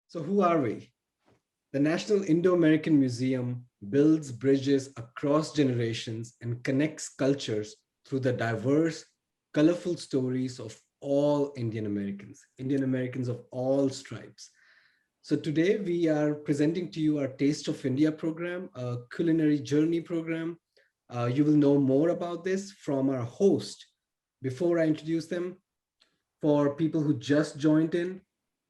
So, who are we? The National Indo-American Museum builds bridges across generations and connects cultures through the diverse, colorful stories of all Indian Americans of all stripes. So today we are presenting to you our Taste of India program, a culinary journey program. You will know more about this from our host. Before I introduce them, for people who just joined in,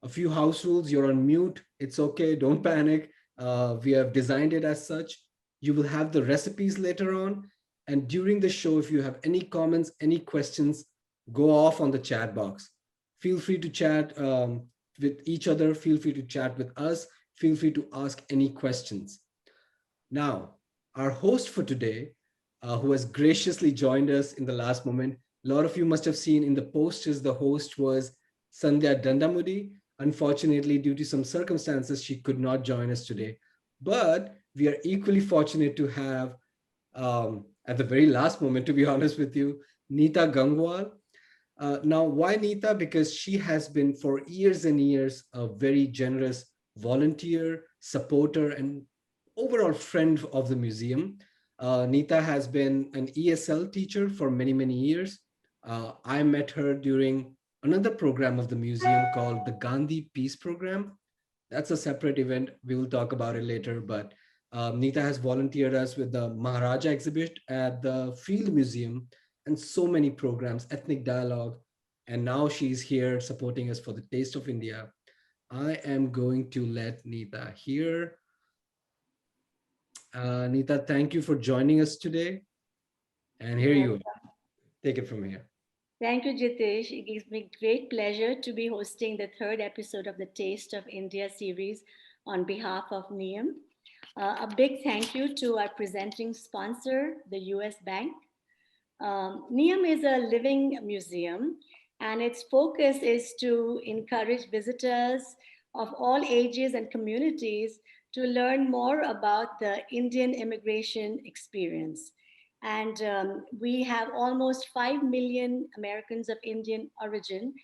a few house rules. You're on mute. It's okay. Don't panic. We have designed it as such. You will have the recipes later on. And during the show, if you have any comments, any questions, go off on the chat box. Feel free to chat with each other. Feel free to chat with us. Feel free to ask any questions. Now, our host for today, who has graciously joined us in the last moment, a lot of you must have seen in the posters, the host was Sandhya Dandamudi. Unfortunately, due to some circumstances, she could not join us today. But we are equally fortunate to have, at the very last moment, to be honest with you, Nita Gangwal. Now, why Nita? Because she has been for years and years a very generous volunteer, supporter, and overall friend of the museum. Nita has been an ESL teacher for many, many years. I met her during another program of the museum called the Gandhi Peace Program. That's a separate event. We will talk about it later. But Nita has volunteered us with the Maharaja exhibit at the Field Museum and so many programs, ethnic dialogue. And now she's here supporting us for the Taste of India. I am going to let Nita hear. Nita, thank you for joining us today. And here you are. Take it from here. Thank you, Jitesh. It gives me great pleasure to be hosting the third episode of the Taste of India series on behalf of NIAM. A big thank you to our presenting sponsor, the US Bank. NIAM is a living museum, and its focus is to encourage visitors of all ages and communities to learn more about the Indian immigration experience. And we have almost 5 million Americans of Indian origin.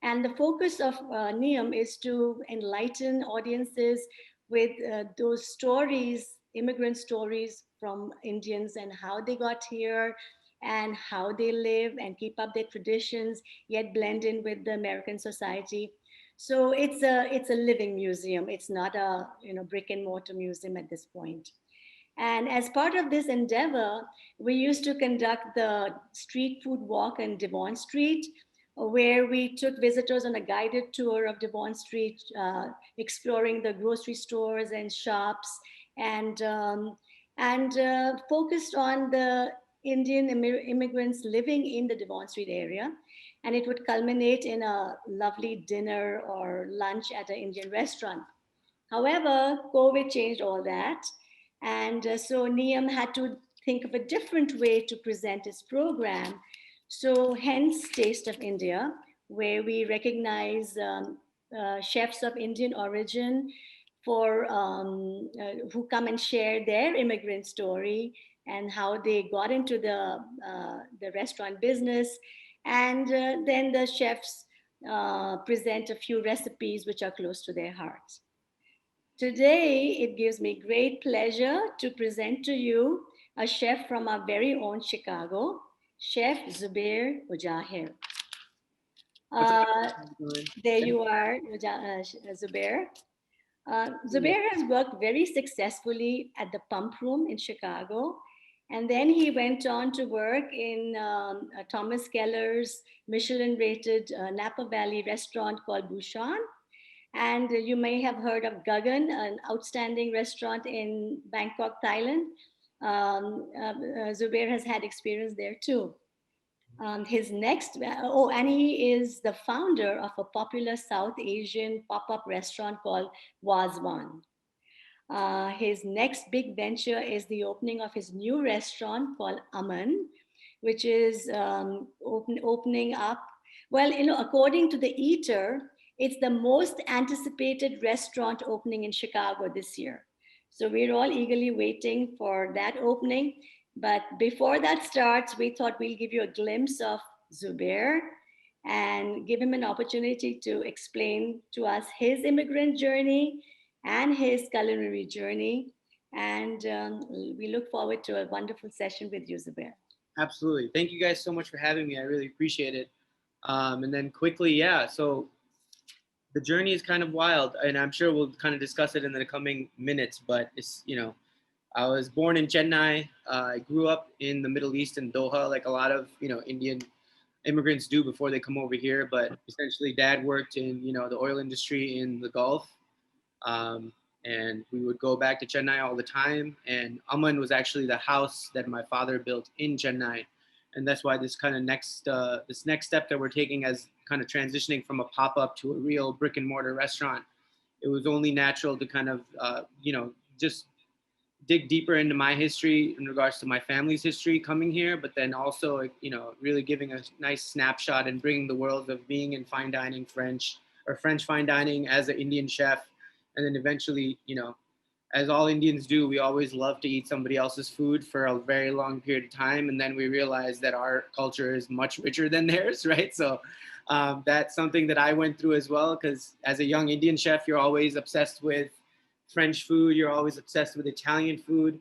And the focus of NIAM is to enlighten audiences with those stories, immigrant stories from Indians and how they got here and how they live and keep up their traditions, yet blend in with the American society. So it's a living museum. It's not a brick and mortar museum at this point. And as part of this endeavor, we used to conduct the street food walk on Devon Street, where we took visitors on a guided tour of Devon Street, exploring the grocery stores and shops, and focused on the Indian immigrants living in the Devon Street area. And it would culminate in a lovely dinner or lunch at an Indian restaurant. However, COVID changed all that. And so NIAM had to think of a different way to present its program. So hence Taste of India, where we recognize chefs of Indian origin for who come and share their immigrant story and how they got into the restaurant business. And then the chefs present a few recipes which are close to their hearts. Today, it gives me great pleasure to present to you a chef from our very own Chicago, Chef Zubair Mohajir. What's up? Uh, there you are, Zubair. Zubair has worked very successfully at the Pump Room in Chicago. And then he went on to work in Thomas Keller's Michelin rated Napa Valley restaurant called Bouchon. And you may have heard of Gagan, an outstanding restaurant in Bangkok, Thailand. Zubair has had experience there too. His next, and he is the founder of a popular South Asian pop up restaurant called Wazwan. His next big venture is the opening of his new restaurant called Aman, which is opening up. Well, according to the Eater, it's the most anticipated restaurant opening in Chicago this year. So we're all eagerly waiting for that opening. But before that starts, we thought we'll give you a glimpse of Zubair and give him an opportunity to explain to us his immigrant journey and his culinary journey. And we look forward to a wonderful session with you, Zubair. Absolutely. Thank you guys so much for having me. I really appreciate it. And then quickly, yeah. So the journey is kind of wild, and I'm sure we'll kind of discuss it in the coming minutes. But it's I was born in Chennai. I grew up in the Middle East in Doha, like a lot of Indian immigrants do before they come over here. But essentially, Dad worked in the oil industry in the Gulf, um, and we would go back to Chennai all the time. And Aman was actually the house that my father built in Chennai, and that's why this kind of this next step that we're taking as kind of transitioning from a pop up to a real brick and mortar restaurant. It was only natural to kind of just dig deeper into my history in regards to my family's history coming here, but then also, really giving a nice snapshot and bringing the world of being in fine dining French fine dining as an Indian chef. And then eventually, as all Indians do, we always love to eat somebody else's food for a very long period of time. And then we realize that our culture is much richer than theirs, right? So that's something that I went through as well, because as a young Indian chef, you're always obsessed with French food, you're always obsessed with Italian food.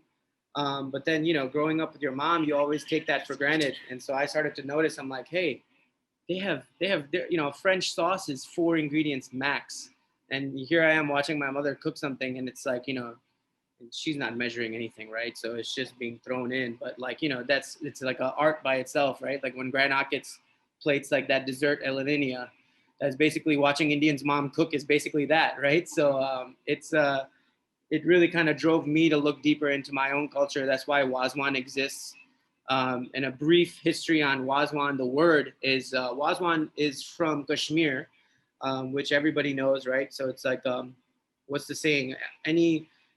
But then, growing up with your mom, you always take that for granted. And so I started to notice, I'm like, hey, they have French sauce is 4 ingredients max. And here I am watching my mother cook something, and it's like, she's not measuring anything, right? So it's just being thrown in. But like, it's like an art by itself, right? Like when Grandma gets plates like that dessert Eleninia, that's basically watching Indian's mom cook is basically that, right? So it really kind of drove me to look deeper into my own culture. That's why Wazwan exists. And a brief history on Wazwan. The word is Wazwan is from Kashmir, which everybody knows, right? So it's like, what's the saying?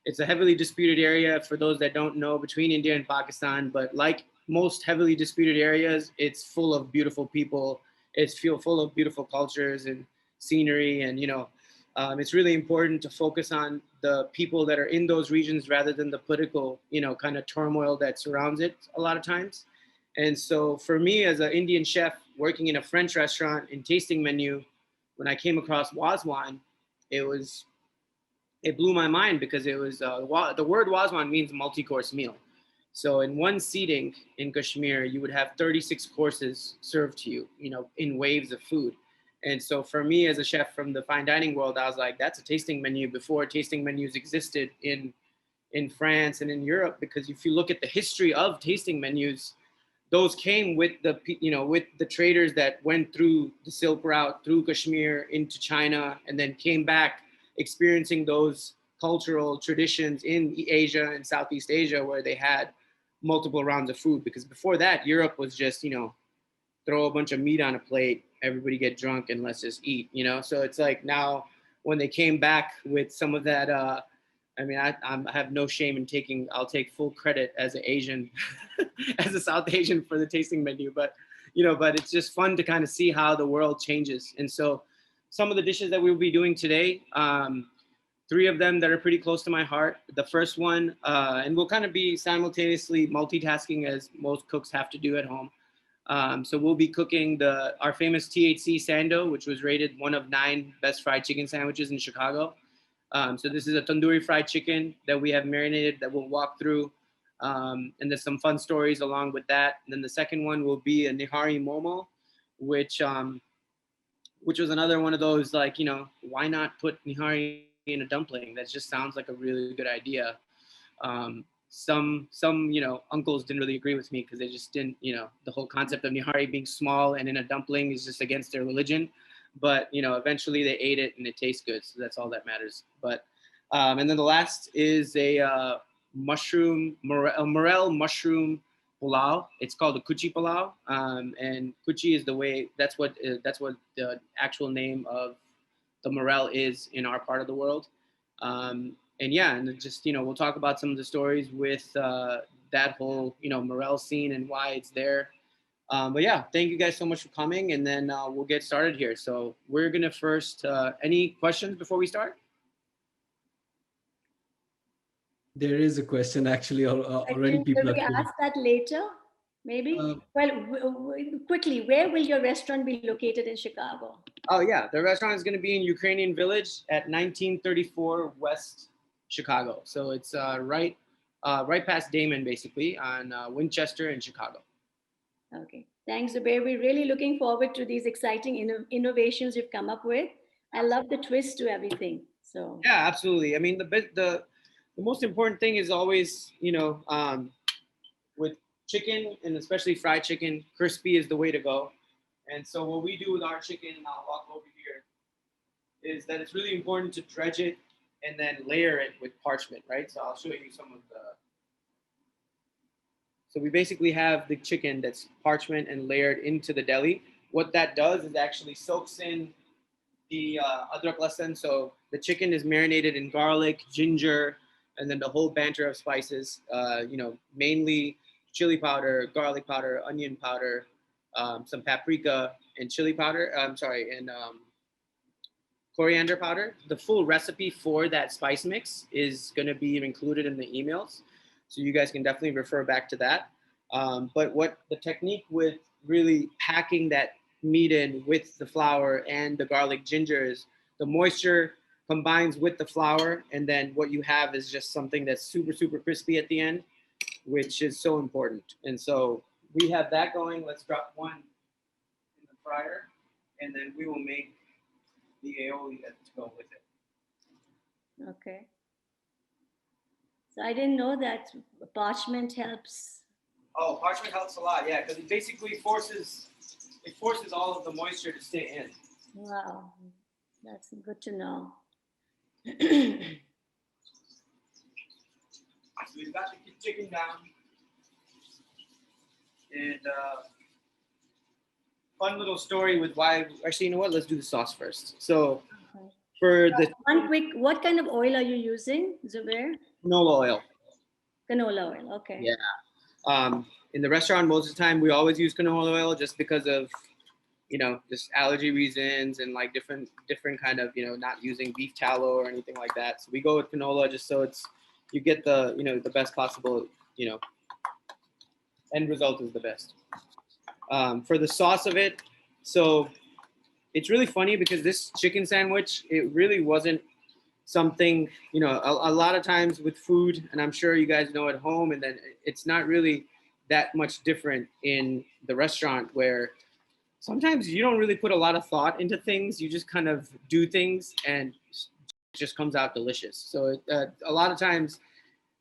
It's a heavily disputed area for those that don't know between India and Pakistan. But like most heavily disputed areas, it's full of beautiful people. It's full of beautiful cultures and scenery, and it's really important to focus on the people that are in those regions rather than the political, kind of turmoil that surrounds it a lot of times. And so for me as an Indian chef working in a French restaurant in tasting menu, when I came across Wazwan, it was it blew my mind because it was the word Wazwan means multi-course meal. So in one seating in Kashmir, you would have 36 courses served to you, in waves of food. And so for me as a chef from the fine dining world, I was like, that's a tasting menu before tasting menus existed in France and in Europe. Because if you look at the history of tasting menus, those came with the traders that went through the Silk Route through Kashmir into China, and then came back experiencing those cultural traditions in Asia and Southeast Asia, where they had multiple rounds of food. Because before that, Europe was just throw a bunch of meat on a plate, everybody get drunk, and let's just eat. So it's like now when they came back with some of that. I have no shame in I'll take full credit as an Asian, as a South Asian for the tasting menu. But it's just fun to kind of see how the world changes. And so some of the dishes that we'll be doing today, 3 of them that are pretty close to my heart. The first one, and we'll kind of be simultaneously multitasking as most cooks have to do at home. So we'll be cooking our famous THC Sando, which was rated one of 9 best fried chicken sandwiches in Chicago. So this is a tandoori fried chicken that we have marinated that we'll walk through. And there's some fun stories along with that. And then the second one will be a Nihari Momo, which was another one of those, like, why not put Nihari in a dumpling? That just sounds like a really good idea. Some uncles didn't really agree with me because they just didn't, the whole concept of Nihari being small and in a dumpling is just against their religion. But eventually they ate it and it tastes good, so that's all that matters. But and then the last is a morel mushroom pulao. It's called a kuchi pulao, and kuchi is that's what the actual name of the morel is in our part of the world. And yeah, and just we'll talk about some of the stories with that whole morel scene and why it's there. But yeah, thank you guys so much for coming, and then we'll get started here. So we're gonna first. Any questions before we start? There is a question actually. I Already think, will people are we queuing. ask that later? maybe? Uh, Well, quickly, where will your restaurant be located in Chicago? Oh yeah, the restaurant is going to be in Ukrainian Village at 1934 West Chicago. So it's right past Damon, basically on Winchester in Chicago. Okay. Thanks, Zubair. We're really looking forward to these exciting innovations you've come up with. I love the twist to everything. So, Yeah, absolutely. I mean, the most important thing is always, with chicken and especially fried chicken, crispy is the way to go. And so what we do with our chicken, and I'll walk over here, is that it's really important to dredge it and then layer it with parchment, right? So I'll show you some of the. So we basically have the chicken that's parchment and layered into the deli. What that does is actually soaks in the adrak lasan. So the chicken is marinated in garlic, ginger, and then the whole banter of spices. Mainly chili powder, garlic powder, onion powder, some paprika, and chili powder. I'm sorry, and coriander powder. The full recipe for that spice mix is going to be included in the emails, so you guys can definitely refer back to that. But what the technique with really packing that meat in with the flour and the garlic ginger is the moisture combines with the flour, and then what you have is just something that's super super crispy at the end, which is so important. And so we have that going. Let's drop one in the fryer, and then we will make the aioli to go with it. okay. So I didn't know that parchment helps. Oh, parchment helps a lot, yeah, because it basically forces all of the moisture to stay in. Wow, that's good to know. So we've got the chicken down, and fun little story with why. Actually, you know what? Let's do the sauce first. So Okay. for the One quick, what kind of oil are you using, Zubair? canola oil, Canola oil. Okay. yeah. In the restaurant, most of the time we always use canola oil just because of just allergy reasons and like different kind of not using beef tallow or anything like that. So we go with canola just so you get the best possible end result is the best. For the sauce of it, so it's really funny because this chicken sandwich, it really wasn't something, a lot of times with food, and I'm sure you guys know at home, and then it's not really that much different in the restaurant where sometimes you don't really put a lot of thought into things. You just kind of do things and it just comes out delicious. So a lot of times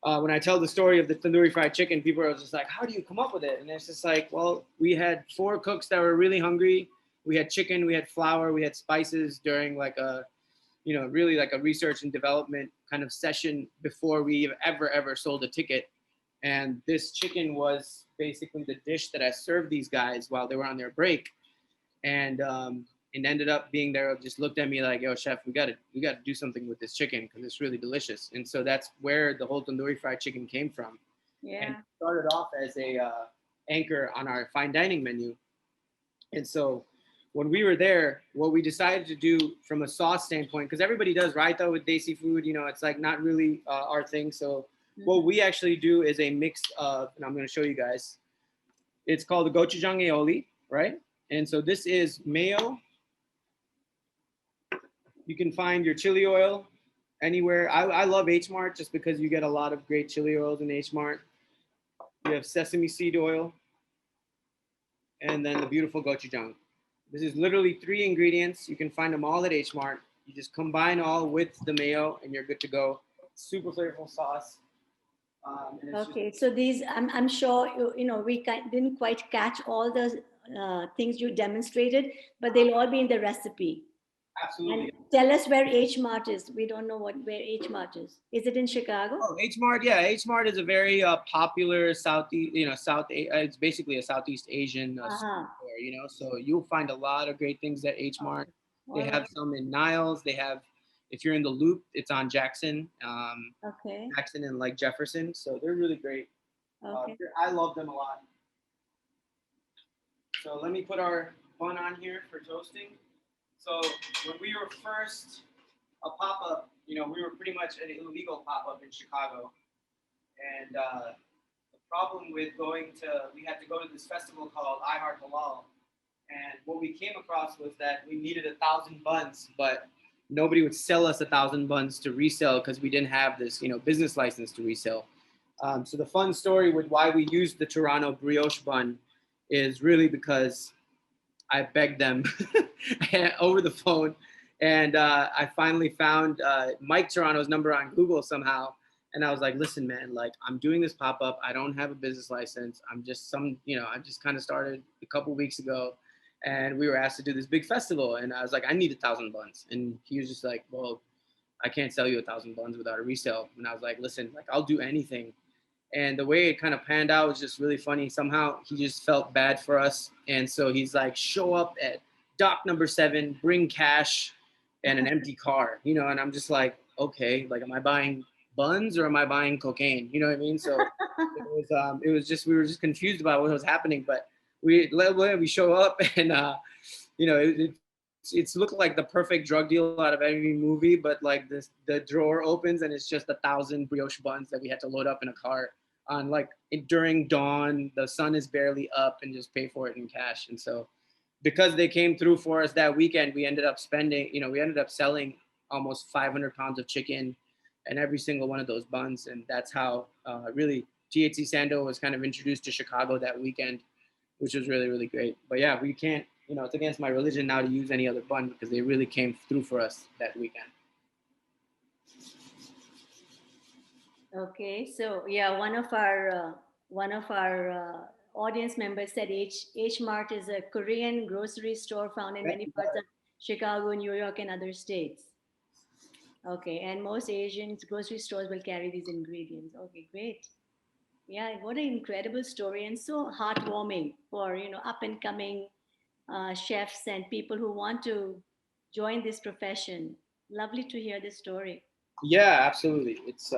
when I tell the story of the tandoori fried chicken, people are just like, how do you come up with it? And it's just like, well, we had 4 cooks that were really hungry. We had chicken, we had flour, we had spices during like really like a research and development kind of session before we ever sold a ticket. And this chicken was basically the dish that I served these guys while they were on their break. And it ended up being there. Just looked at me like, "Yo, chef, we got to do something with this chicken because it's really delicious." And so that's where the whole tandoori fried chicken came from. And Yeah. it started off as a anchor on our fine dining menu. And so when we were there, what we decided to do from a sauce standpoint, because everybody does raita with desi food, it's like not really our thing. So what we actually do is a mix of, and I'm going to show you guys. It's called the gochujang aioli, right? And so this is mayo. You can find your chili oil anywhere. I love H Mart just because you get a lot of great chili oils in H Mart. You have sesame seed oil, and then the beautiful gochujang. This is literally 3 ingredients. You can find them all at H Mart. You just combine all with the mayo, and you're good to go. Super flavorful sauce. Okay, so these, I'm sure, we didn't quite catch all the things you demonstrated, but they'll all be in the recipe. Absolutely. And tell us where H Mart is. We don't know where H Mart is. Is it in Chicago? Oh, H Mart, yeah. H Mart is a very popular Southeast, it's basically a Southeast Asian store, so you'll find a lot of great things at H Mart. They have some in Niles. They have, if you're in the Loop, it's on Jackson, Okay. Jackson and like Jefferson. So they're really great. Okay. I love them a lot. So let me put our bun on here for toasting. So when we were first a pop-up, we were pretty much an illegal pop-up in Chicago. And the problem with we had to go to this festival called I Heart Halal. And what we came across was that we needed 1,000 buns, but nobody would sell us 1,000 buns to resell because we didn't have this, business license to resell. So the fun story with why we used the Toronto brioche bun is really because I begged them over the phone, and I finally found Mike Toronto's number on Google somehow. And I was like, listen, man, like I'm doing this pop up. I don't have a business license. I'm just I just kind of started a couple weeks ago, and we were asked to do this big festival. And I was like, I need 1,000 buns. And he was just like, well, I can't sell you 1,000 buns without a resale. And I was like, listen, like I'll do anything. And the way it kind of panned out was just really funny. Somehow he just felt bad for us. And so he's like, show up at dock number 7, bring cash and an empty car, and I'm just like, okay, like, am I buying buns or am I buying cocaine? You know what I mean? So it was just, we were just confused about what was happening, but we show up and, it's looked like the perfect drug deal out of every movie, but like the drawer opens and it's just 1,000 brioche buns that we had to load up in a car on during dawn. The sun is barely up, and just pay for it in cash. And so because they came through for us that weekend, we ended up selling almost 500 pounds of chicken and every single one of those buns. And that's how really THC Sando was kind of introduced to Chicago that weekend, which was really, really great. But yeah, we can't, it's against my religion now to use any other bun because they really came through for us that weekend. Okay, so yeah, one of our audience members said H Mart is a Korean grocery store found in many parts of Chicago, New York, and other states. Okay, and most Asian grocery stores will carry these ingredients. Okay, great. Yeah, what an incredible story, and so heartwarming for up and coming chefs and people who want to join this profession. Lovely to hear this story. Yeah, absolutely. It's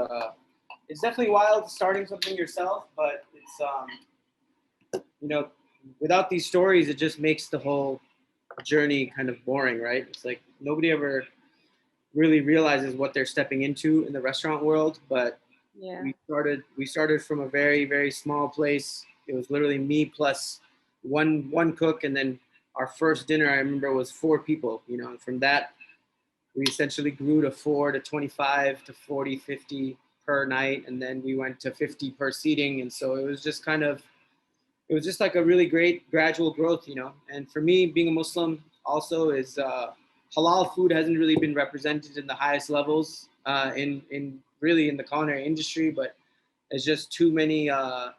definitely wild starting something yourself, but it's without these stories, it just makes the whole journey kind of boring, right? It's like nobody ever really realizes what they're stepping into in the restaurant world. But Yeah. we started from a very, very small place. It was literally me plus one cook, and then our first dinner I remember was 4 people. And from that we essentially grew to 4 to 25 to 40, 50 per night, and then we went to 50 per seating. And so it was just like a really great gradual growth. And for me, being a Muslim also is halal food hasn't really been represented in the highest levels in really in the culinary industry, but it's just too many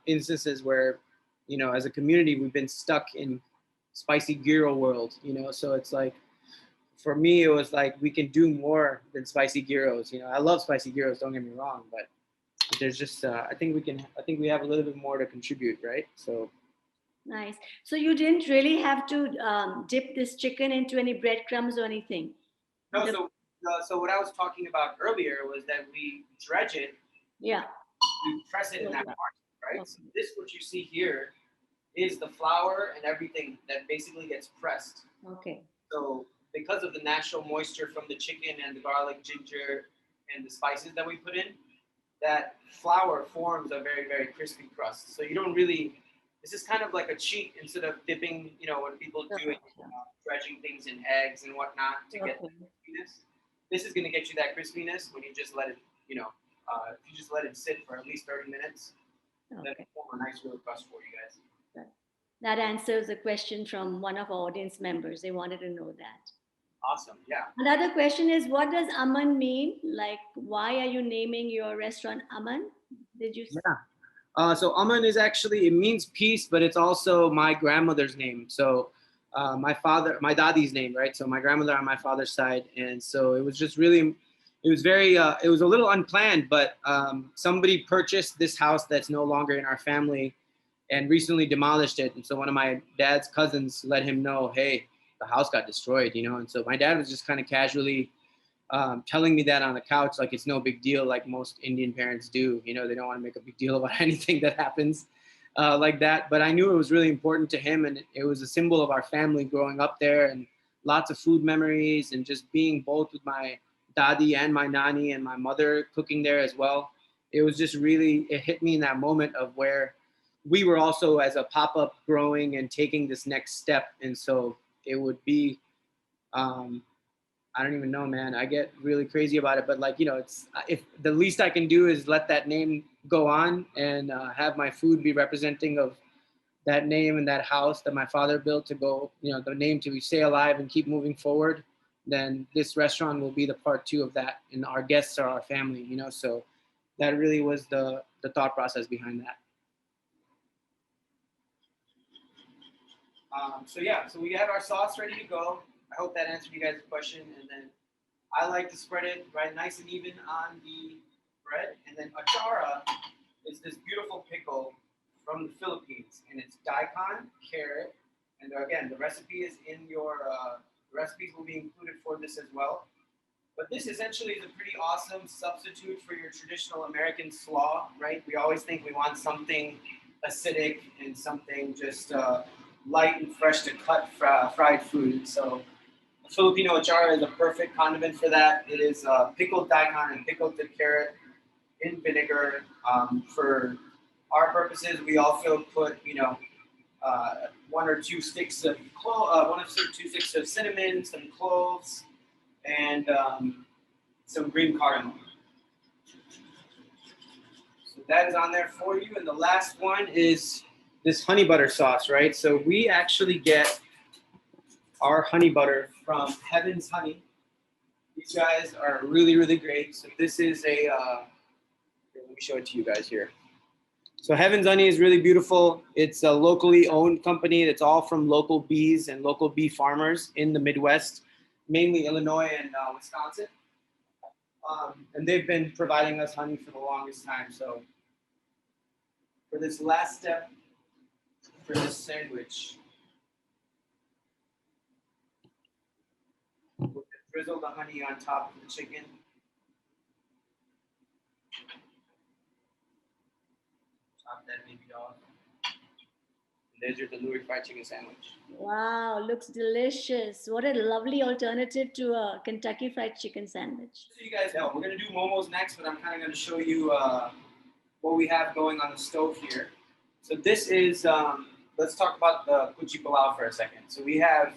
instances where as a community we've been stuck in spicy gyro world. So it's like, for me, it was like we can do more than spicy gyros. I love spicy gyros, don't get me wrong, but there's just I think we have a little bit more to contribute, right? So Nice. So you didn't really have to dip this chicken into any breadcrumbs or anything. no. So what I was talking about earlier was that we dredge it. Yeah. We press it in that market, right? Okay. So this, what you see here, is the flour and everything that basically gets pressed. Okay. So because of the natural moisture from the chicken and the garlic, ginger, and the spices that we put in, that flour forms a very, very crispy crust. So you don't really, this is kind of like a cheat instead of dipping, when people do it, dredging things in eggs and whatnot to get the crispiness. This is going to get you that crispiness when you just let it, if you just let it sit for at least 30 minutes, then it'll form a nice real crust for you guys. That answers a question from one of our audience members. They wanted to know that. Awesome. Yeah. Another question is, what does Aman mean? Like, why are you naming your restaurant Aman? Did you? Yeah. So Aman is actually, it means peace, but it's also my grandmother's name. So my daddy's name, right? So my grandmother on my father's side. And so it was just really, it was a little unplanned, but somebody purchased this house that's no longer in our family and recently demolished it. And so one of my dad's cousins let him know, hey, the house got destroyed, And so my dad was just kind of casually telling me that on the couch, like it's no big deal, like most Indian parents do. They don't want to make a big deal about anything that happens like that. But I knew it was really important to him, and it was a symbol of our family growing up there, and lots of food memories, and just being both with my daddy and my nani and my mother cooking there as well. It was just really, it hit me in that moment of where we were also as a pop-up growing and taking this next step. And so it would be, I don't even know, man. I get really crazy about it, but like, you know, it's, if the least I can do is let that name go on and have my food be representing of that name and that house that my father built to go, you know, the name to stay alive and keep moving forward, then this restaurant will be the part two of that. And our guests are our family, you know, so that really was the thought process behind that. So yeah, so we have our sauce ready to go. I hope that answered you guys' question. And then I like to spread it right nice and even on the bread. And then achara is this beautiful pickle from the Philippines, and it's daikon, carrot, and again, the recipe is in your, recipes will be included for this as well. But this essentially is a pretty awesome substitute for your traditional American slaw, right? We always think we want something acidic and something just light and fresh to cut fried food. So Filipino achara is a perfect condiment for that. It is pickled daikon and pickled carrot in vinegar. For our purposes, we also put, you know, one or two sticks of cinnamon, some cloves, and some green cardamom. So that is on there for you. And the last one is this honey butter sauce, right? So we actually get our honey butter from Heaven's Honey. These guys are really, really great. So this is a, let me show it to you guys here. So Heaven's Honey is really beautiful. It's a locally owned company that's all from local bees and local bee farmers in the Midwest, mainly Illinois and Wisconsin. And they've been providing us honey for the longest time. So for this last step, for this sandwich, we'll drizzle the honey on top of the chicken. Chop that baby off. And there's your tandoori fried chicken sandwich. Wow, looks delicious. What a lovely alternative to a Kentucky Fried Chicken sandwich. So you guys know, we're going to do momos next, but I'm kind of going to show you what we have going on the stove here. So this is, let's talk about the kuchi pilau for a second. So we have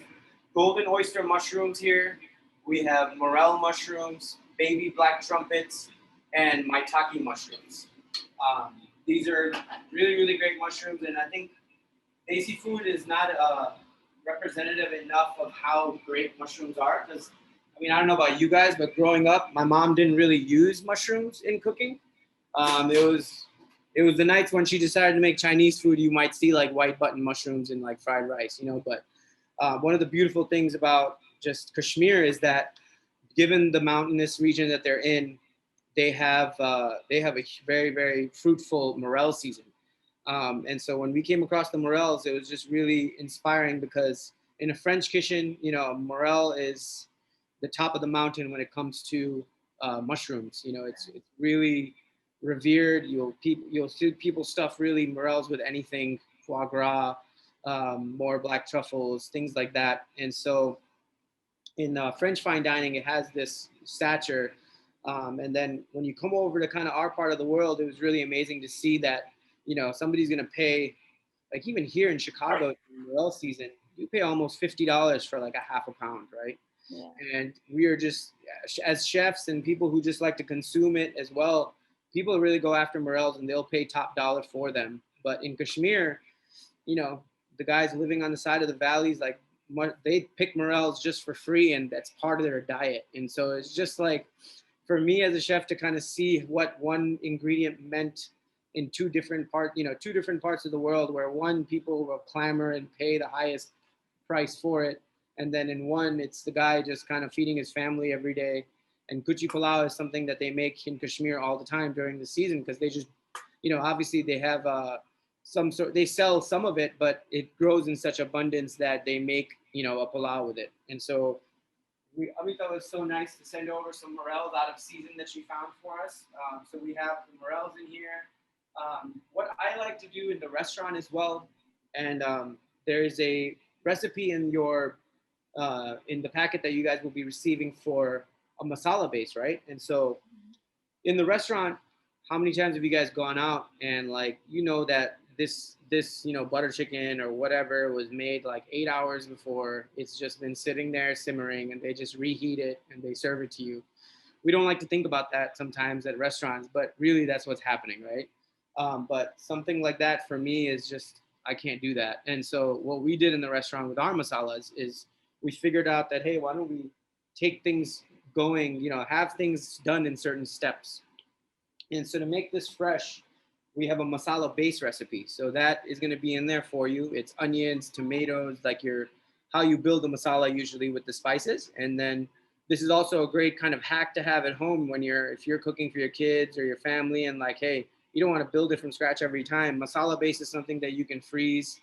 golden oyster mushrooms here. We have morel mushrooms, baby black trumpets, and maitake mushrooms. These are really, really great mushrooms, and I think Desi food is not representative enough of how great mushrooms are. Because, I mean, I don't know about you guys, but growing up, my mom didn't really use mushrooms in cooking. It was the nights when she decided to make Chinese food, you might see like white button mushrooms in like fried rice, you know. But one of the beautiful things about just Kashmir is that given the mountainous region that they're in, they have a very, very fruitful morel season. And so when we came across the morels, it was just really inspiring because in a French kitchen, you know, morel is the top of the mountain when it comes to mushrooms. You know, it's really revered. You'll see people stuff really morels with anything, foie gras, more black truffles, things like that. And so in French fine dining, it has this stature. And then when you come over to kind of our part of the world, it was really amazing to see that, you know, somebody's going to pay, like even here in Chicago, in morel season, you pay almost $50 for like a half a pound, right? Yeah. And we are just, as chefs and people who just like to consume it as well, people really go after morels and they'll pay top dollar for them. But in Kashmir, you know, the guys living on the side of the valleys, like they pick morels just for free and that's part of their diet. And so it's just like, for me as a chef to kind of see what one ingredient meant in two different parts of the world, where one people will clamor and pay the highest price for it, and then in one it's the guy just kind of feeding his family every day. And kuchi pilau is something that they make in Kashmir all the time during the season because they just, you know, obviously they have they sell some of it, but it grows in such abundance that they make, you know, a pilau with it. And so Amita was so nice to send over some morels out of season that she found for us. So we have the morels in here. What I like to do in the restaurant as well, and there is a recipe in your in the packet that you guys will be receiving for a masala base, right? And so in the restaurant, how many times have you guys gone out and like, you know, that this butter chicken or whatever was made like 8 hours before. It's just been sitting there simmering, and they just reheat it and they serve it to you. We don't like to think about that sometimes at restaurants, but really that's what's happening, right? But something like that for me is just, I can't do that. And so what we did in the restaurant with our masalas is we figured out that, hey, why don't we take things going, have things done in certain steps. And so to make this fresh, we have a masala base recipe. So that is going to be in there for you. It's onions, tomatoes, like how you build a masala usually with the spices. And then this is also a great kind of hack to have at home if you're cooking for your kids or your family, and like, hey, you don't want to build it from scratch every time. Masala base is something that you can freeze.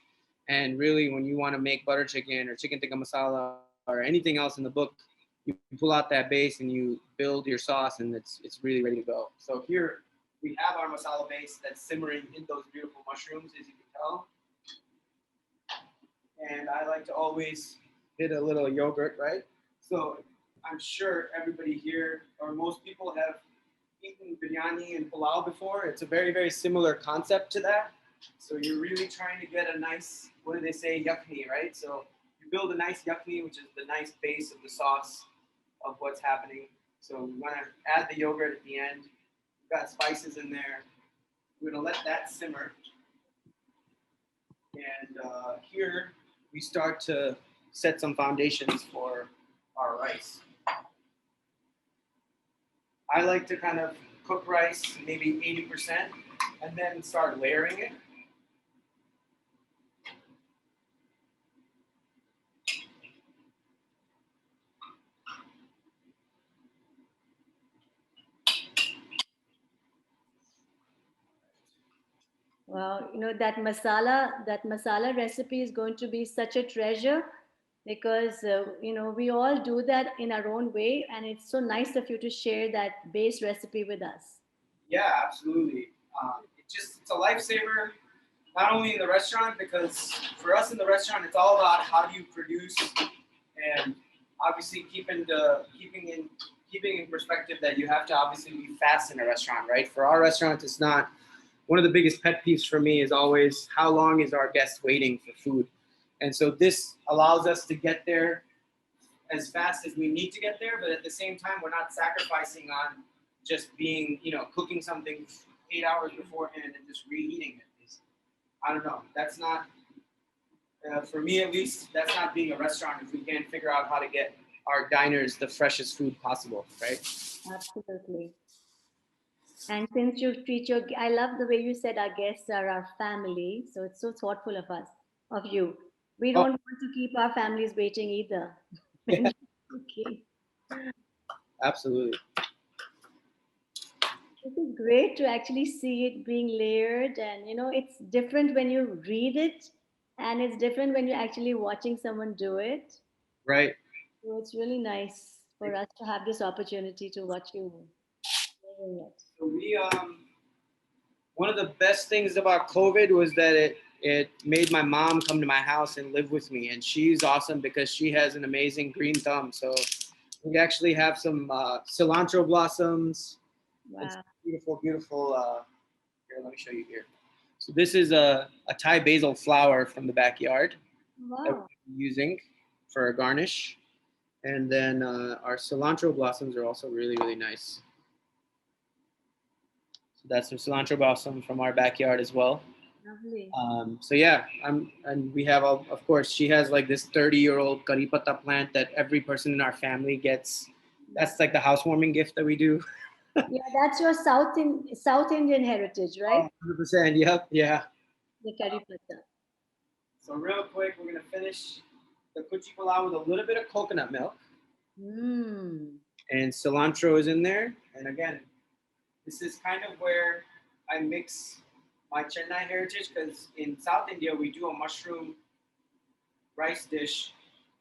And really, when you want to make butter chicken or chicken tikka masala or anything else in the book, you pull out that base and you build your sauce, and it's really ready to go. So here we have our masala base that's simmering in those beautiful mushrooms, as you can tell. And I like to always hit a little yogurt, right? So I'm sure everybody here, or most people, have eaten biryani and pulao before. It's a very, very similar concept to that. So you're really trying to get a nice, what do they say, yakni, right? So you build a nice yakni, which is the nice base of the sauce of what's happening. So we want to add the yogurt at the end. We've got spices in there. We're going to let that simmer. And here we start to set some foundations for our rice. I like to kind of cook rice maybe 80% and then start layering it. Well, that masala recipe is going to be such a treasure because we all do that in our own way, and it's so nice of you to share that base recipe with us. Yeah, absolutely. It's a lifesaver, not only in the restaurant, because for us in the restaurant, it's all about how do you produce, and obviously keeping in perspective that you have to obviously be fast in a restaurant, right? For our restaurant, it's not. One of the biggest pet peeves for me is always how long is our guest waiting for food, and so this allows us to get there as fast as we need to get there, but at the same time, we're not sacrificing on just being, cooking something 8 hours beforehand and just reheating it. I don't know. That's not, for me at least, that's not being a restaurant if we can't figure out how to get our diners the freshest food possible, right? Absolutely. And since you treat I love the way you said our guests are our family. So it's so thoughtful of you. We Oh, don't want to keep our families waiting either. yeah, Okay. absolutely. This is great to actually see it being layered. And, it's different when you read it, and it's different when you're actually watching someone do it. Right. So it's really nice for us to have this opportunity to watch you doing it. So one of the best things about COVID was that it made my mom come to my house and live with me, and she's awesome because she has an amazing green thumb. So we actually have some cilantro blossoms. It's Wow. beautiful, beautiful. Here, let me show you here. So this is a Thai basil flower from the backyard that Wow. we're using for a garnish. And then our cilantro blossoms are also really, really nice. So that's some cilantro blossom from our backyard as well. Lovely. So yeah, and we have, of course, she has like this 30-year-old curry patta plant that every person in our family gets. That's like the housewarming gift that we do. Yeah, that's your South Indian heritage, right? 100%. Yep. Yeah. The curry patta. So real quick, we're gonna finish the kuchi pulao with a little bit of coconut milk, Mm. and cilantro is in there. And again, this is kind of where I mix my Chennai heritage, because in South India we do a mushroom rice dish,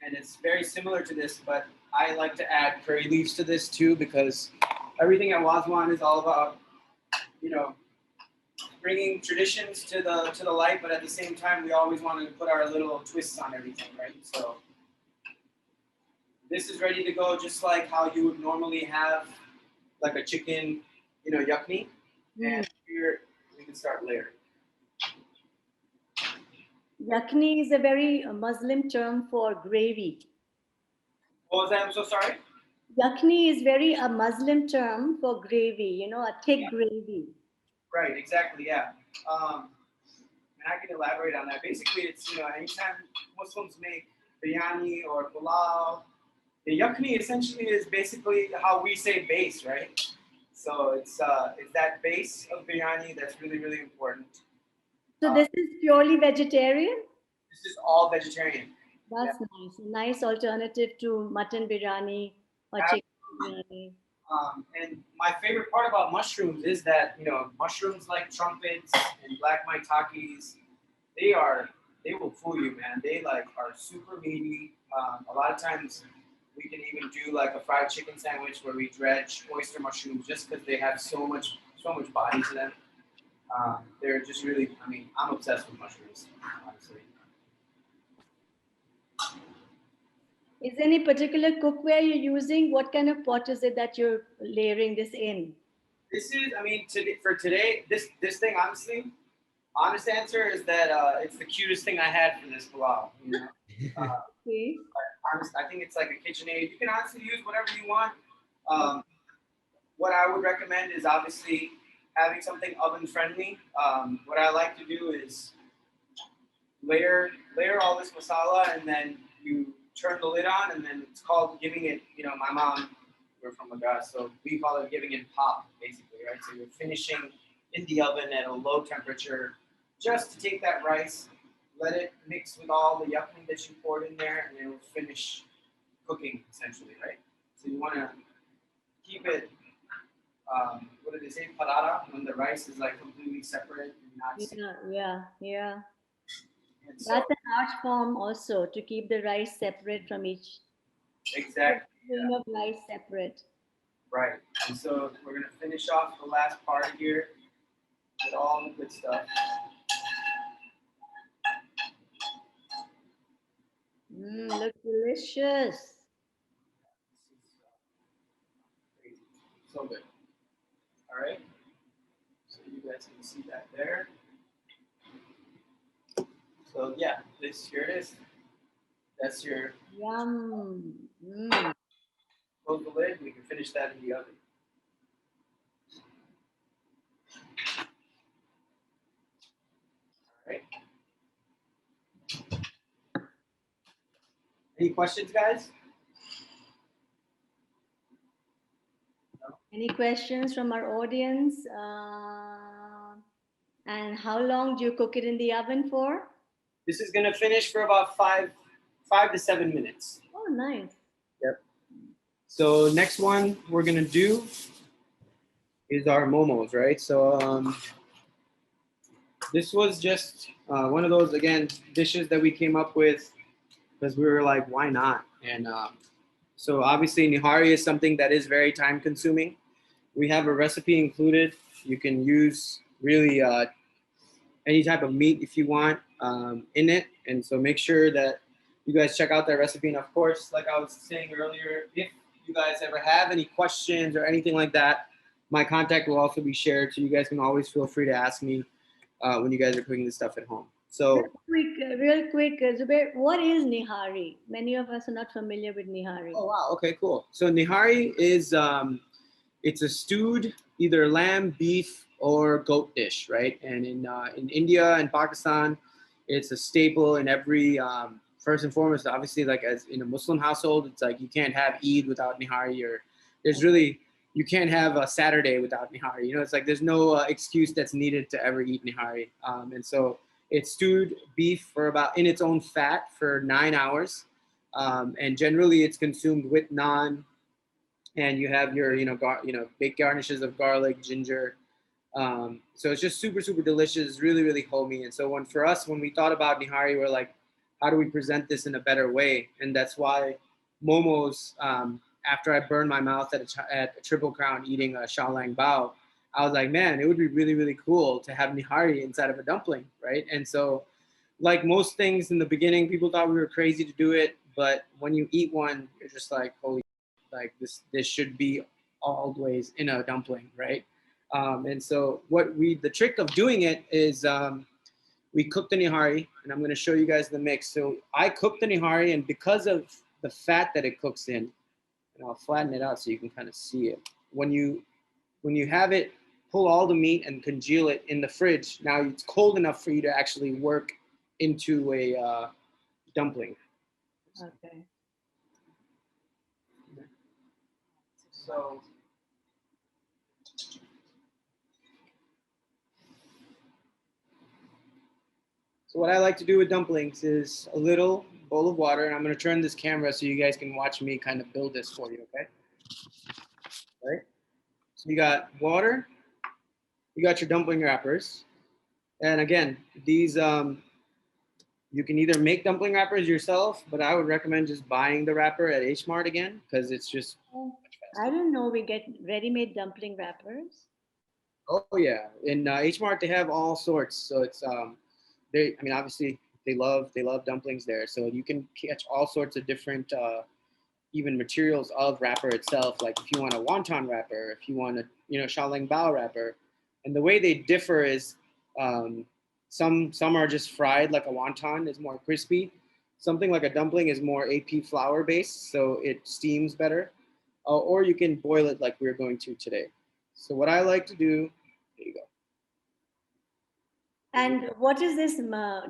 and it's very similar to this, but I like to add curry leaves to this too, because everything at Wazwan is all about, bringing traditions to the light, but at the same time, we always want to put our little twists on everything, right? So this is ready to go, just like how you would normally have like a chicken, yakni. Mm. And here we can start layering. Yakhni is a very Muslim term for gravy. What was that? I'm so sorry. Yakhni is very a Muslim term for gravy, you know, a thick gravy. Right, exactly, yeah. And I can elaborate on that. Basically, it's, anytime Muslims make biryani or pulao, the yakhni essentially is basically how we say base, right? So it's that base of biryani that's really, really important. So this is purely vegetarian? This is all vegetarian. That's nice. A nice alternative to mutton biryani or chicken biryani. And my favorite part about mushrooms is that, mushrooms like trumpets and black maitakes, they are they will fool you, man. They like are super meaty. A lot of times we can even do like a fried chicken sandwich where we dredge oyster mushrooms just because they have so much body to them. They're just really, I mean, I'm obsessed with mushrooms, honestly. Is there any particular cookware you're using? What kind of pot is it that you're layering this in? This is, I mean, for today, this thing, honestly, honest answer is that it's the cutest thing I had for this pulao. Okay. I think it's like a KitchenAid. You can honestly use whatever you want. What I would recommend is obviously having something oven friendly. What I like to do is layer all this masala, and then you turn the lid on, and then it's called giving it. My mom, we're from Madras, so we call it giving it pop, basically, right? So you're finishing in the oven at a low temperature, just to take that rice, let it mix with all the yakhni that you poured in there, and it will finish cooking essentially, right? So you want to keep it. What do they say, parara, when the rice is like completely separate and not. Yeah. And so, That's an art form also to keep the rice separate from each exactly, grain of rice separate. right. And so we're gonna finish off the last part here with all the good stuff. Look delicious. Crazy. So good. All right. So you guys can see that there. So yeah, here it is. That's your Yum. close the lid. We can finish that in the oven. All right. Any questions, guys? Any questions from our audience? And how long do you cook it in the oven for? This is gonna finish for about 5 to 7 minutes. Oh, nice. Yep. So next one we're gonna do is our momos, right? So this was just one of those, again, dishes that we came up with because we were like, why not? And so obviously Nihari is something that is very time consuming. We have a recipe included. You can use really any type of meat if you want in it. And so make sure that you guys check out that recipe. And of course, like I was saying earlier, if you guys ever have any questions or anything like that, my contact will also be shared. So you guys can always feel free to ask me when you guys are cooking this stuff at home. So real quick, Zubair, what is Nihari? Many of us are not familiar with Nihari. Oh wow, okay, cool. So Nihari is it's a stewed either lamb, beef, or goat dish, right? And in India and Pakistan, it's a staple in every first and foremost. Obviously, like as in a Muslim household, it's like you can't have Eid without Nihari, or there's really you can't have a Saturday without Nihari. It's like there's no excuse that's needed to ever eat Nihari. And so it's stewed beef for about in its own fat for 9 hours, and generally it's consumed with naan, and you have your baked garnishes of garlic, ginger. So it's just super super delicious. It's really really homey. And so when we thought about Nihari, we're like, how do we present this in a better way? And that's why momos. After I burned my mouth at a Triple Crown eating a xiaolang bao, I was like, man, it would be really really cool to have Nihari inside of a dumpling, right? And so, like most things in the beginning, people thought we were crazy to do it, but when you eat one, you're just like, holy, like this should be always in a dumpling, right? And so the trick of doing it is we cook the nihari, and I'm going to show you guys the mix. So I cook the nihari, and because of the fat that it cooks in, and I'll flatten it out so you can kind of see it. When you have it, pull all the meat and congeal it in the fridge. Now it's cold enough for you to actually work into a dumpling. Okay. So what I like to do with dumplings is a little bowl of water, and I'm going to turn this camera so you guys can watch me kind of build this for you, okay? All right. So you got water, you got your dumpling wrappers, and again, these you can either make dumpling wrappers yourself, but I would recommend just buying the wrapper at H Mart again because it's just Oh, much I faster. don't know. We get ready-made dumpling wrappers. Oh yeah, in H Mart they have all sorts. So it's they, I mean, obviously they love dumplings there. So you can catch all sorts of different even materials of wrapper itself. Like if you want a wonton wrapper, if you want a xiaolong bao wrapper, and the way they differ is um, some are just fried like a wonton is more crispy. Something like a dumpling is more AP flour based, so it steams better. Or you can boil it like we're going to today. So what I like to do, there you go. And what is this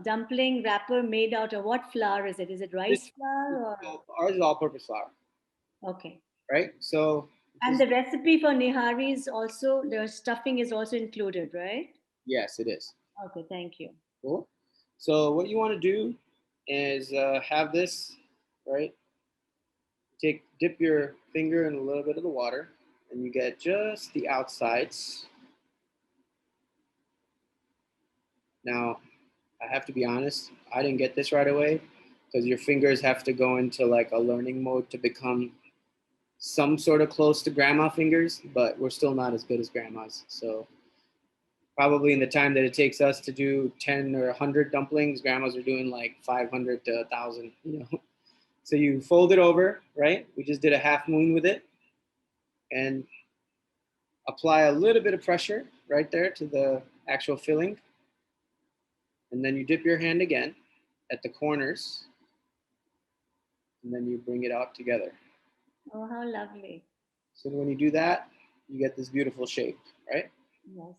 dumpling wrapper made out of? What flour is it? Is it This rice flour or? ours is all-purpose flour, Okay. right? So And this, the recipe for nihari is also, the stuffing is also included, right? yes, it is. Okay, thank you. Cool. So what you want to do is have this, right? Dip your finger in a little bit of the water, and you get just the outsides. Now, I have to be honest, I didn't get this right away because your fingers have to go into like a learning mode to become some sort of close to grandma fingers, but we're still not as good as grandmas. So probably in the time that it takes us to do 10 or 100 dumplings, grandmas are doing like 500 to 1,000, you know. So you fold it over, right? We just did a half moon with it, and apply a little bit of pressure right there to the actual filling. And then you dip your hand again at the corners, and then you bring it out together. Oh, how lovely. So when you do that, you get this beautiful shape, right? Yes.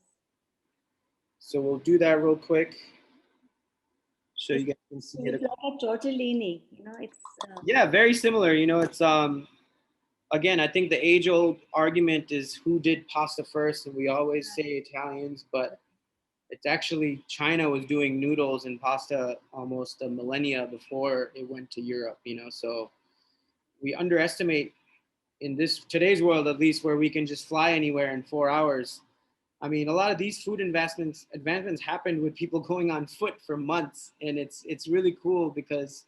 So we'll do that real quick so you It's, guys can see it's it. like a tortellini, it's Yeah, very similar. It's again, I think the age-old argument is who did pasta first, and we always say Italians, but it's actually China was doing noodles and pasta almost a millennia before it went to Europe. So we underestimate in this today's world, at least, where we can just fly anywhere in 4 hours. I mean, a lot of these food advancements happened with people going on foot for months, and it's really cool because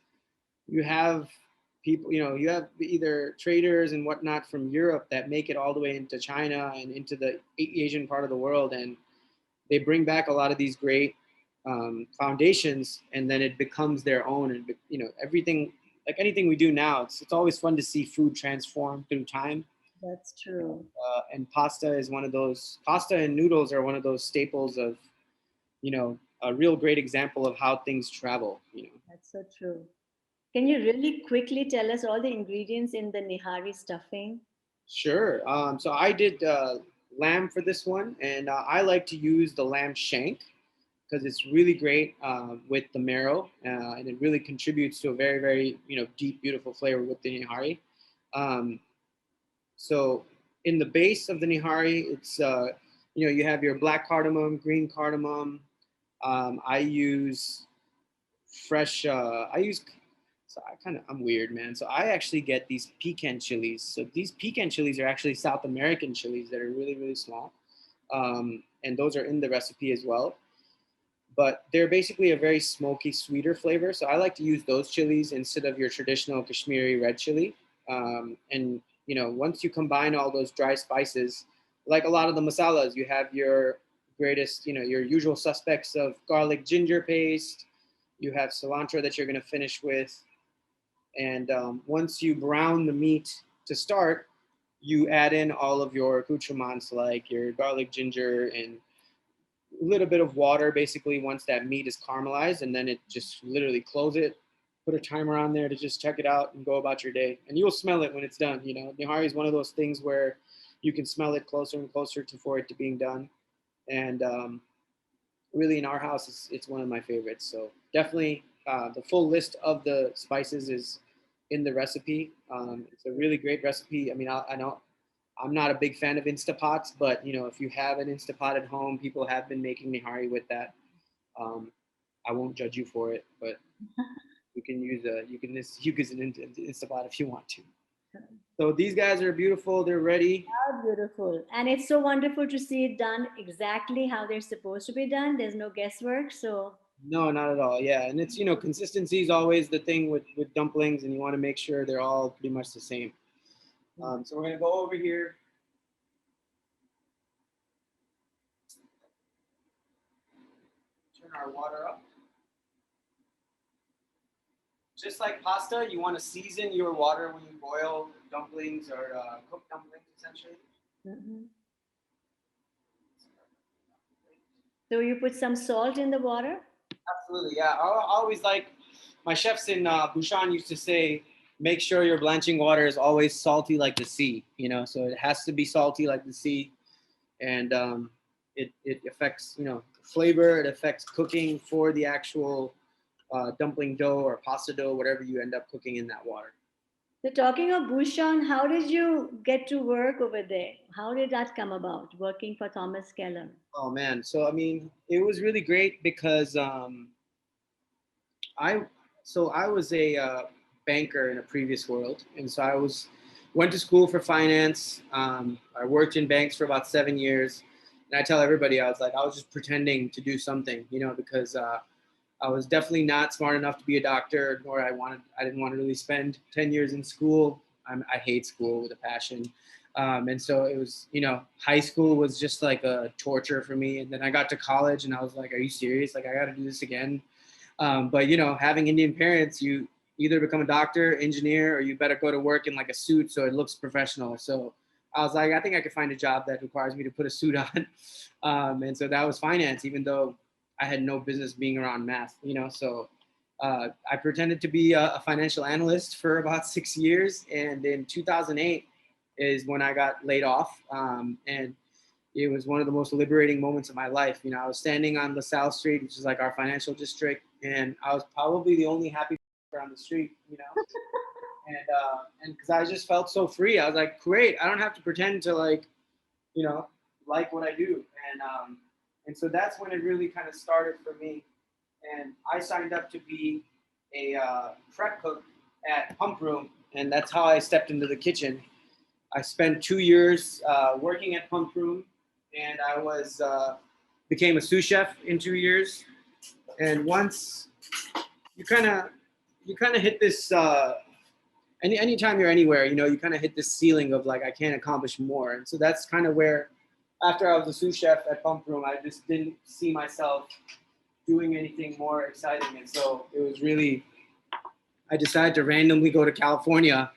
you have people, you have either traders and whatnot from Europe that make it all the way into China and into the Asian part of the world, and they bring back a lot of these great foundations, and then it becomes their own. And everything, like anything we do now, it's always fun to see food transform through time. that's true. And pasta and noodles are one of those staples of a real great example of how things travel. That's so true. Can you really quickly tell us all the ingredients in the nihari stuffing? Sure. So I did lamb for this one, and I like to use the lamb shank because it's really great with the marrow, and it really contributes to a very, very deep, beautiful flavor with the nihari. Um, so in the base of the nihari, it's you have your black cardamom, green cardamom. I use fresh. I use. So I'm weird, man. So I actually get these pecan chilies. So these pecan chilies are actually South American chilies that are really, really small, and those are in the recipe as well. But they're basically a very smoky, sweeter flavor. So I like to use those chilies instead of your traditional Kashmiri red chili. And once you combine all those dry spices, like a lot of the masalas, you have your greatest, your usual suspects of garlic ginger paste. You have cilantro that you're going to finish with. And once you brown the meat to start, you add in all of your accoutrements like your garlic ginger and little bit of water basically once that meat is caramelized, and then it just literally close it, put a timer on there to just check it out and go about your day. And you'll smell it when it's done. You know, nihari is one of those things where you can smell it closer and closer to for it to being done. And really, in our house, it's one of my favorites. So definitely, the full list of the spices is in the recipe. It's a really great recipe. I mean, I know I'm not a big fan of Instapots, but you know, if you have an Instapot at home, people have been making nihari with that. Um, I won't judge you for it, but you can use an Instapot if you want to. So these guys are beautiful. They're ready. How beautiful. And it's so wonderful to see it done exactly how they're supposed to be done. There's no guesswork. So, No, not at all. Yeah, and it's, you know, consistency is always the thing with dumplings, and you want to make sure they're all pretty much the same. So we're gonna go over here. Turn our water up. Just like pasta, you want to season your water when you boil dumplings or cook dumplings, essentially. mhm. So you put some salt in the water? Absolutely, yeah. I always like, my chefs in Busan used to say, make sure your blanching water is always salty like the sea. You know, so it has to be salty like the sea, and it affects, you know, flavor. It affects cooking for the actual dumpling dough or pasta dough, whatever you end up cooking in that water. So talking of Bhushan, how did you get to work over there? How did that come about, working for Thomas Keller? Oh man, so I mean, it was really great because I I was a banker in a previous world, and so I went to school for finance. I worked in banks for about 7 years, and I tell everybody I was like I was just pretending to do something, you know, because I was definitely not smart enough to be a doctor, nor I didn't want to really spend 10 years in school. I hate school with a passion. And so it was, you know, high school was just like a torture for me. And then I got to college and I was like, are you serious? Like, I got to do this again. But you know, having Indian parents, you either become a doctor, engineer, or you better go to work in like a suit so it looks professional. So I was like, I think I could find a job that requires me to put a suit on. And so that was finance, even though I had no business being around math, you know. So I pretended to be a financial analyst for about 6 years, and in 2008 is when I got laid off, and it was one of the most liberating moments of my life. You know, I was standing on LaSalle Street, which is like our financial district, and I was probably the only happy on the street, you know. And because I just felt so free, I was like, great, I don't have to pretend to like, you know, like what I do, and so that's when it really kind of started for me. And I signed up to be a prep cook at Pump Room, and that's how I stepped into the kitchen. I spent 2 years working at Pump Room, and I was became a sous chef in 2 years. And once you kind of hit this anytime you're anywhere, you know, you kind of hit this ceiling of like I can't accomplish more. And so that's kind of where, after I was a sous chef at Pump Room, I just didn't see myself doing anything more exciting. And so it was really, I decided to randomly go to California,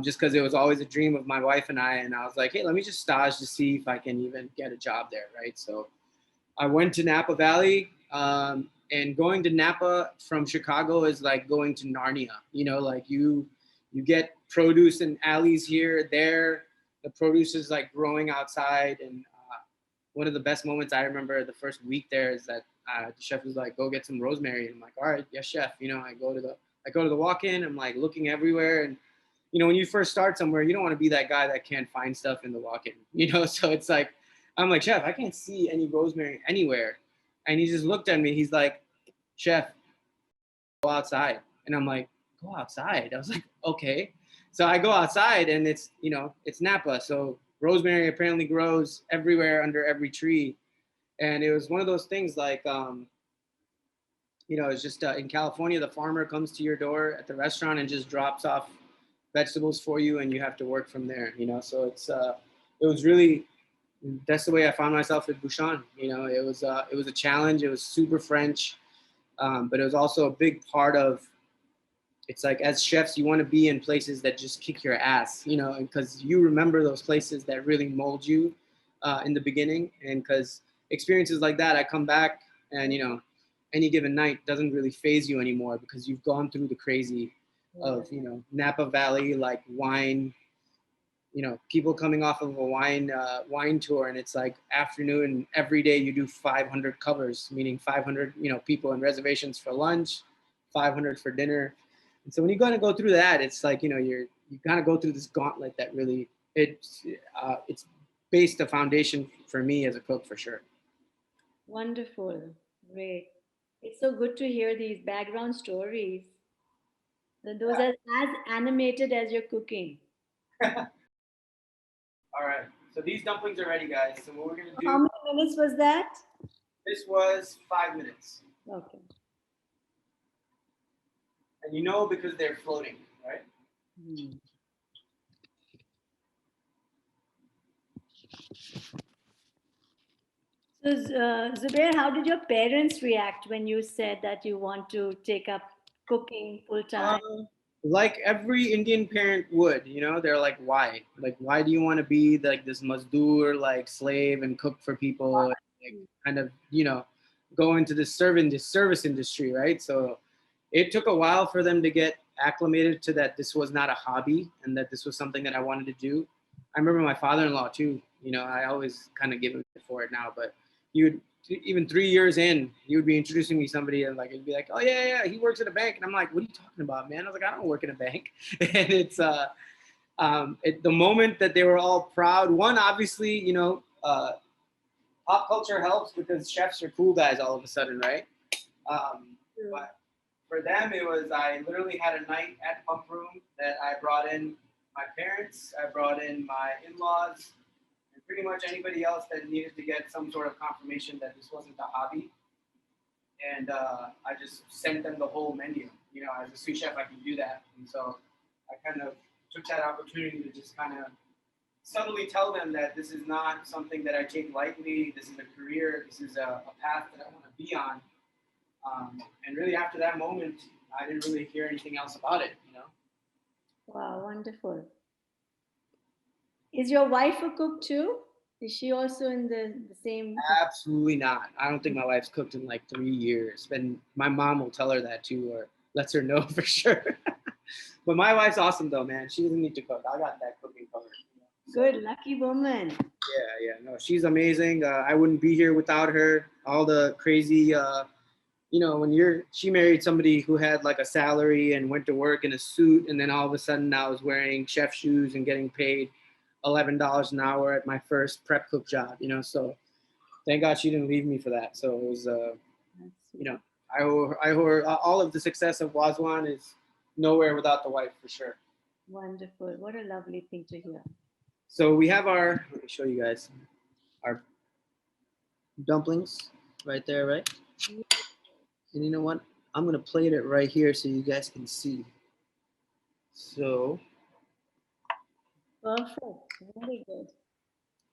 just because it was always a dream of my wife and I. And I was like, hey, let me just stage to see if I can even get a job there, right? So I went to Napa Valley, and going to Napa from Chicago is like going to Narnia. You know, like you get produce in alleys here, there. The produce is like growing outside. And one of the best moments I remember the first week there is that the chef was like, go get some rosemary. And I'm like, all right, yes, chef. You know, I go to the walk-in. I'm like looking everywhere. And you know, when you first start somewhere, you don't want to be that guy that can't find stuff in the walk-in. You know, so it's like, I'm like, chef, I can't see any rosemary anywhere. And he just looked at me. He's like, chef, go outside. And I'm like, go outside. I was like, okay. So I go outside, and it's, you know, it's Napa. So rosemary apparently grows everywhere under every tree. And it was one of those things like, you know, it's just in California, the farmer comes to your door at the restaurant and just drops off vegetables for you, and you have to work from there, you know. So it was really, that's the way I found myself at Bouchon. You know, it was a challenge. It was super French, but it was also a big part of, it's like as chefs, you want to be in places that just kick your ass, you know, because you remember those places that really mold you in the beginning. And because experiences like that, I come back and, you know, any given night doesn't really phase you anymore because you've gone through the crazy of, you know, Napa Valley, like wine, you know, people coming off of a wine tour, and it's like afternoon every day you do 500 covers, meaning 500, you know, people and reservations for lunch, 500 for dinner. And so when you're going to go through that, it's like, you know, you kind of go through this gauntlet that really it's based a foundation for me as a cook for sure. Wonderful. Great. It's so good to hear these background stories. Those are as animated as your cooking. All right, so these dumplings are ready, guys. So what we're gonna How do? many minutes was that? This was 5 minutes, Okay. and you know because they're floating, right? Hmm. So, Zubair, how did your parents react when you said that you want to take up cooking full time? Like every Indian parent would, you know, they're like, why? Like, why do you want to be like this mazdoor, like slave and cook for people, and, like, kind of, you know, go into this service industry, right? So it took a while for them to get acclimated to that this was not a hobby and that this was something that I wanted to do. I remember my father-in-law too, you know, I always kind of give him for it now, but he would, even 3 years in, he would be introducing me to somebody and like, he'd be like, oh yeah, he works at a bank. And I'm like, what are you talking about, man? I was like, I don't work in a bank. And it's, the moment that they were all proud, one, obviously, you know, pop culture helps because chefs are cool guys all of a sudden, right? But for them, it was, I literally had a night at Pump Room that I brought in my parents, I brought in my in-laws, and pretty much anybody else that needed to get some sort of confirmation that this wasn't a hobby. And I just sent them the whole menu. You know, as a sous chef, I can do that. And so I kind of took that opportunity to just kind of subtly tell them that this is not something that I take lightly. This is a career. This is a path that I want to be on. And really, after that moment, I didn't really hear anything else about it. You know. Wow, wonderful. Is your wife a cook too? Is she also in the same? Absolutely not. I don't think my wife's cooked in like 3 years. And my mom will tell her that too, or lets her know for sure. But my wife's awesome though, man. She doesn't need to cook. I got that cooking covered. You know? Good, lucky woman. Yeah. No, she's amazing. I wouldn't be here without her. All the crazy, you know, she married somebody who had like a salary and went to work in a suit, and then all of a sudden now is wearing chef shoes and getting paid $11 an hour at my first prep cook job. You know, so thank God she didn't leave me for that. So it was, you know, I owe her all of the success of Wazwan is nowhere without the wife for sure. Wonderful. What a lovely thing to hear. So we have let me show you guys our dumplings right there, right? And you know what? I'm gonna plate it right here so you guys can see. So Perfect. Very good.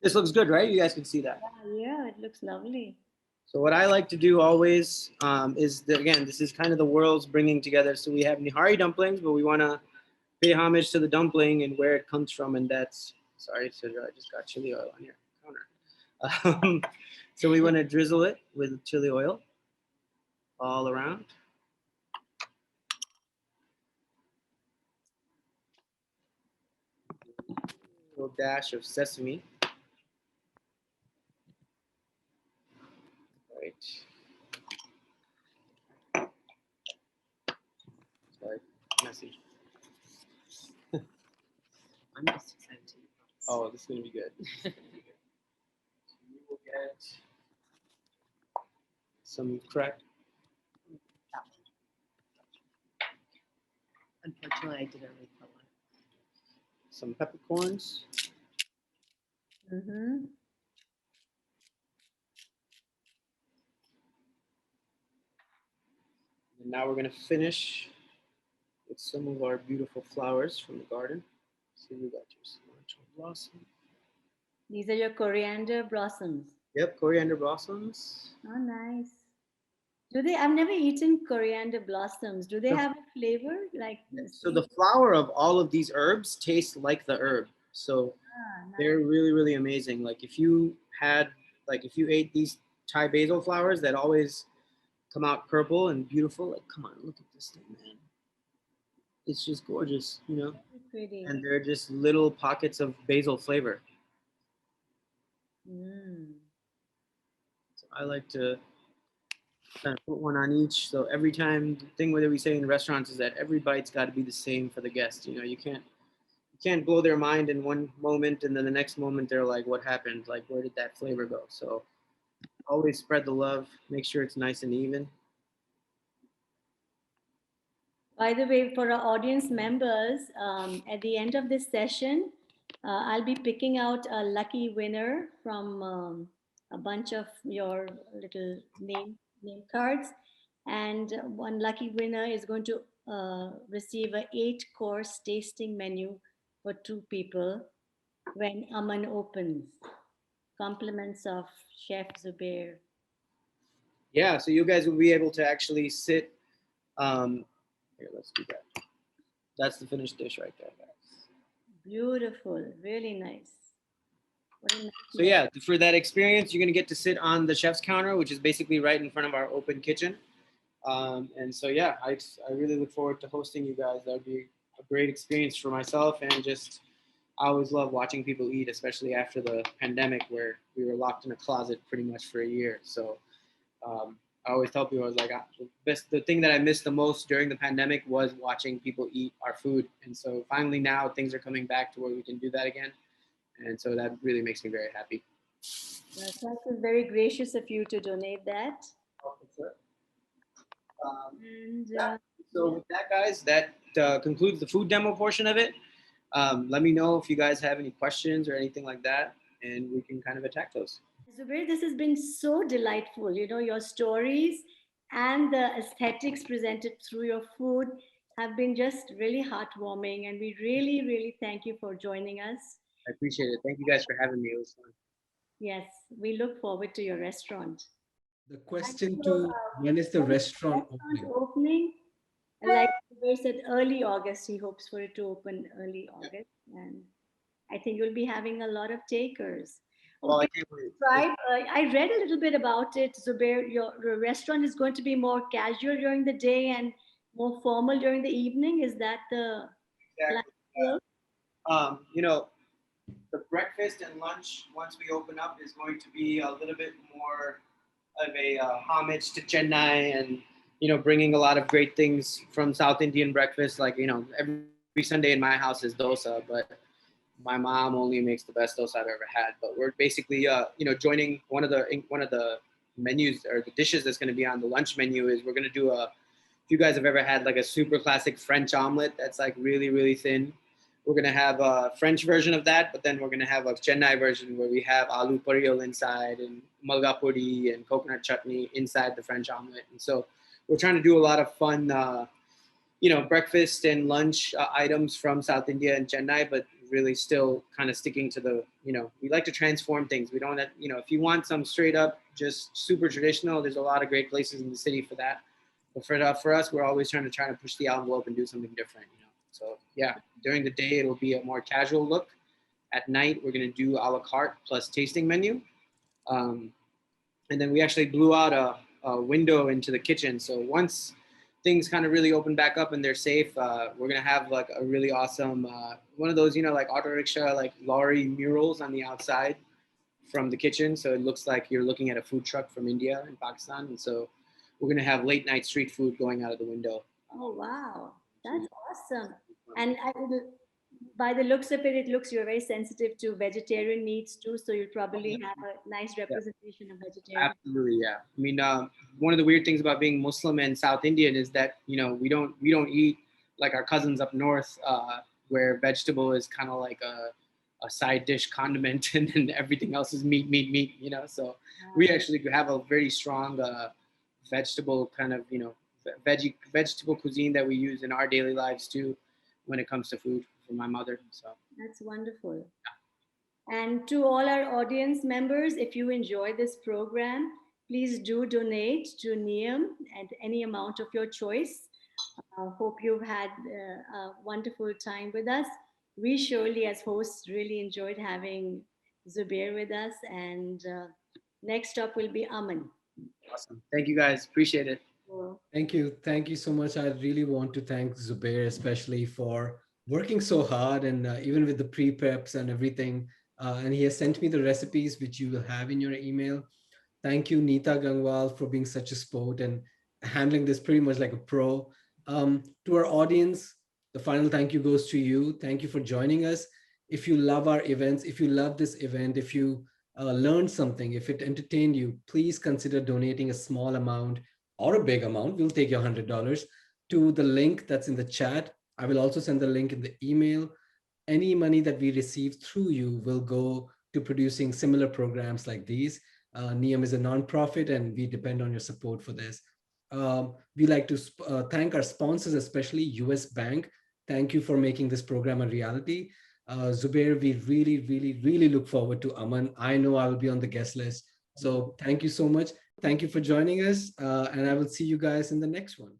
this looks good, right? You guys can see that. Yeah, it looks lovely. So what I like to do always is that, again, this is kind of the worlds bringing together. So we have Nihari dumplings, but we want to pay homage to the dumpling and where it comes from, and that's, sorry, Sidra, I just got chili oil on your counter. So we want to drizzle it with chili oil all around. A little dash of sesame. Right. Sorry, messy. I'm just excited to eat this. Oh, this is gonna be good. We will get some cracked. Unfortunately, I didn't read the one. Some peppercorns. Mm-hmm. And now we're gonna finish with some of our beautiful flowers from the garden. So we got your cilantro blossom. These are your coriander blossoms. Yep, coriander blossoms. Oh, nice. I've never eaten coriander blossoms. Do they No. have a flavor like So the flower of all of these herbs tastes like the herb. So nice. they're really, really amazing. Like if you had Like if you ate these Thai basil flowers that always come out purple and beautiful, like come on, look at this thing, man. It's just gorgeous, you know. Pretty. And they're just little pockets of basil flavor. Mm. So I like to kind of put one on each. So every time, the thing that we say in restaurants is that every bite's got to be the same for the guest. You know, you can't blow their mind in one moment and then the next moment they're like, what happened? Like, where did that flavor go? So always spread the love. Make sure it's nice and even. By the way, for our audience members, at the end of this session, I'll be picking out a lucky winner from a bunch of your little name cards, and one lucky winner is going to receive a 8-course tasting menu for 2 people when Aman opens. Compliments of Chef Zubair. Yeah, so you guys will be able to actually sit. Here, let's do that. That's the finished dish right there, guys. Beautiful, really nice. What a nice So yeah, for that experience, you're gonna get to sit on the chef's counter, which is basically right in front of our open kitchen. And so yeah, I really look forward to hosting you guys. That would be a great experience for myself, and just I always love watching people eat, especially after the pandemic where we were locked in a closet pretty much for a year. So I always tell people, I was like, the thing that I missed the most during the pandemic was watching people eat our food. And so finally now things are coming back to where we can do that again. And so that really makes me very happy. That was very gracious of you to donate that. Oh, for sure. And Yeah. So with that, guys, that concludes the food demo portion of it. Let me know if you guys have any questions or anything like that, and we can kind of attack those. Zubair, this has been so delightful. You know, your stories and the aesthetics presented through your food have been just really heartwarming. And we really, really thank you for joining us. I appreciate it. Thank you guys for having me. It was fun. Yes, we look forward to your restaurant. The And question so, to when is the when is the restaurant restaurant opening? opening? Like Zubair said, early August. He hopes for it to open early August. And I think you'll be having a lot of takers. Well, I Okay, can't wait. describe. I read a little bit about it, Zubair. Your restaurant is going to be more casual during the day and more formal during the evening. Is that the plan? Exactly. You know, the breakfast and lunch once we open up is going to be a little bit more of a homage to Chennai, and bringing a lot of great things from South Indian breakfast. Like every Sunday in my house is dosa, but my mom only makes the best dosa I've ever had. But we're basically joining one of the menus or the dishes that's going to be on the lunch menu is we're going to do a. If you guys have ever had like a super classic French omelet that's like really really thin, we're gonna have a French version of that, but then we're gonna have a Chennai version where we have aloo pariyal inside and malga puri and coconut chutney inside the French omelet. And so we're trying to do a lot of fun, breakfast and lunch items from South India and Chennai, but really still kind of sticking to we like to transform things. We don't, if you want some straight up, just super traditional, there's a lot of great places in the city for that. But for us, we're always trying to push the envelope and do something different. So yeah, during the day it'll be a more casual look. At night we're gonna do a la carte plus tasting menu, um, and then we actually blew out a window into the kitchen. So once things kind of really open back up and they're safe, we're gonna have like a really awesome one of those like auto rickshaw like lorry murals on the outside from the kitchen, so it looks like you're looking at a food truck from India and Pakistan. And so we're gonna have late night street food going out of the window. Oh wow, that's awesome! And by the looks of it, it looks you're very sensitive to vegetarian needs too. So you'll probably have a nice Yeah. representation of vegetarian. Absolutely, yeah. I mean, one of the weird things about being Muslim and South Indian is that we don't eat like our cousins up north, where vegetable is kind of like a side dish condiment, and then everything else is meat, meat, meat. So we actually have a very strong vegetable kind of vegetable cuisine that we use in our daily lives too, when it comes to food for my mother. So That's wonderful. And to all our audience members, if you enjoy this program, please do donate to NIAM at any amount of your choice. Hope you've had a wonderful time with us. We surely, as hosts, really enjoyed having Zubair with us. And Next up will be Aman. Awesome. Thank you guys. Appreciate it. Thank you. Thank you so much. I really want to thank Zubair, especially for working so hard and even with the pre-preps and everything. And he has sent me the recipes, which you will have in your email. Thank you, Nita Gangwal, for being such a sport and handling this pretty much like a pro. To our audience, the final thank you goes to you. Thank you for joining us. If you love our events, if you love this event, if you learned something, if it entertained you, please consider donating a small amount or a big amount. We'll take your $100 to the link that's in the chat. I will also send the link in the email. Any money that we receive through you will go to producing similar programs like these. NIAM is a nonprofit and we depend on your support for this. We like to thank our sponsors, especially US Bank. Thank you for making this program a reality. Zubair, we really, really, really look forward to Aman. I know I will be on the guest list. So thank you so much. Thank you for joining us. And I will see you guys in the next one.